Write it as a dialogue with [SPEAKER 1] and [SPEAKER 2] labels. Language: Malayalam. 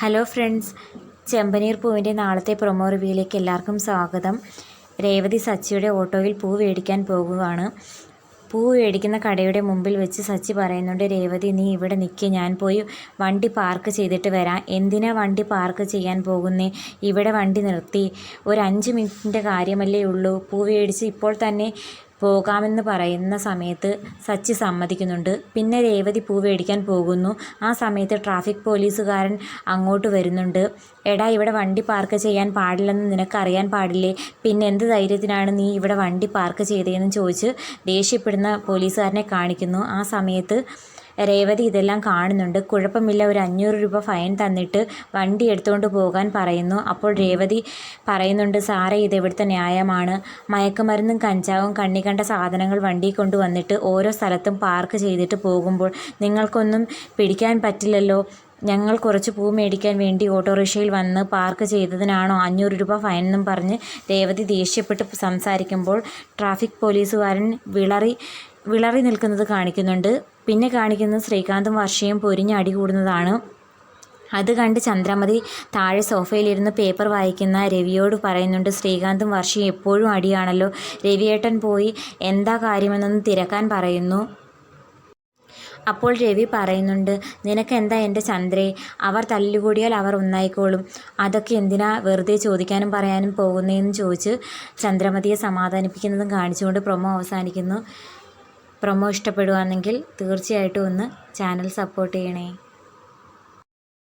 [SPEAKER 1] ഹലോ ഫ്രണ്ട്സ്, ചെമ്പനീർ പൂവിൻ്റെ നാളത്തെ പ്രൊമോ റിവ്യൂയിലേക്ക് എല്ലാവർക്കും സ്വാഗതം. രേവതി സച്ചിയുടെ ഓട്ടോയിൽ പൂ മേടിക്കാൻ പോകുകയാണ്. പൂ മേടിക്കുന്ന കടയുടെ മുമ്പിൽ വെച്ച് സച്ചി പറയുന്നുണ്ട്, രേവതി നീ ഇവിടെ നിൽക്കുക, ഞാൻ പോയി വണ്ടി പാർക്ക് ചെയ്തിട്ട് വരാം. എന്തിനാ വണ്ടി പാർക്ക് ചെയ്യാൻ പോകുന്നേ? ഇവിടെ വണ്ടി നിർത്തി ഒരു 5 മിനിറ്റിൻ്റെ കാര്യമല്ലേ ഉള്ളൂ. പൂ മേടിച്ച് ഇപ്പോൾ തന്നെ പോകാമെന്ന് പറയുന്ന സമയത്ത് സച്ചി സമ്മതിക്കുന്നുണ്ട്. പിന്നെ രേവതി പൂ മേടിക്കാൻ പോകുന്നു. ആ സമയത്ത് ട്രാഫിക് പോലീസുകാരൻ അങ്ങോട്ട് വരുന്നുണ്ട്. എടാ, ഇവിടെ വണ്ടി പാർക്ക് ചെയ്യാൻ പാടില്ലെന്ന് നിനക്കറിയാൻ പാടില്ലേ? പിന്നെ എന്ത് ധൈര്യത്തിനാണ് നീ ഇവിടെ വണ്ടി പാർക്ക് ചെയ്തതെന്ന് ചോദിച്ച് ദേഷ്യപ്പെടുന്ന പോലീസുകാരനെ കാണിക്കുന്നു. ആ സമയത്ത് രേവതി ഇതെല്ലാം കാണുന്നുണ്ട്. കുഴപ്പമില്ല, ഒരു 500 രൂപ ഫൈൻ തന്നിട്ട് വണ്ടി എടുത്തുകൊണ്ട് പോകാൻ പറയുന്നു. അപ്പോൾ രേവതി പറയുന്നുണ്ട്, സാറേ ഇതെവിടുത്തെ ന്യായമാണ്? മയക്കുമരുന്നും കഞ്ചാവും കണ്ണി കണ്ട സാധനങ്ങൾ വണ്ടി കൊണ്ടുവന്നിട്ട് ഓരോ സ്ഥലത്തും പാർക്ക് ചെയ്തിട്ട് പോകുമ്പോൾ നിങ്ങൾക്കൊന്നും പിടിക്കാൻ പറ്റില്ലല്ലോ. ഞങ്ങൾ കുറച്ച് പൂ മേടിക്കാൻ വേണ്ടി ഓട്ടോറിക്ഷയിൽ വന്ന് പാർക്ക് ചെയ്തതിനാണോ 500 രൂപ ഫൈൻ എന്നും പറഞ്ഞ് രേവതി ദേഷ്യപ്പെട്ട് സംസാരിക്കുമ്പോൾ ട്രാഫിക് പോലീസുകാരൻ വിളറി നിൽക്കുന്നത് കാണിക്കുന്നുണ്ട്. പിന്നെ കാണിക്കുന്നത് ശ്രീകാന്തും വർഷയും പൊരിഞ്ഞ് അടി കൂടുന്നതാണ്. അത് കണ്ട് ചന്ദ്രമതി താഴെ സോഫയിലിരുന്ന് പേപ്പർ വായിക്കുന്ന രവിയോട് പറയുന്നുണ്ട്, ശ്രീകാന്തും വർഷയും എപ്പോഴും അടിയാണല്ലോ. രവിയേട്ടൻ പോയി എന്താ കാര്യമെന്നൊന്ന് തിരക്കാൻ പറയുന്നു. അപ്പോൾ രവി പറയുന്നുണ്ട്, നിനക്കെന്താ എൻ്റെ ചന്ദ്രേ, അവർ തല്ലുകൂടിയാൽ അവർ ഒന്നായിക്കോളും. അതൊക്കെ എന്തിനാ വെറുതെ ചോദിക്കാനും പറയാനും പോകുന്നതെന്ന് ചോദിച്ച് ചന്ദ്രമതിയെ സമാധാനിപ്പിക്കുന്നതും കാണിച്ചുകൊണ്ട് പ്രൊമോ അവസാനിക്കുന്നു. പ്രൊമോ ഇഷ്ടപ്പെടുകയാണെങ്കിൽ തീർച്ചയായിട്ടും ഒന്ന് ചാനൽ സപ്പോർട്ട് ചെയ്യണേ.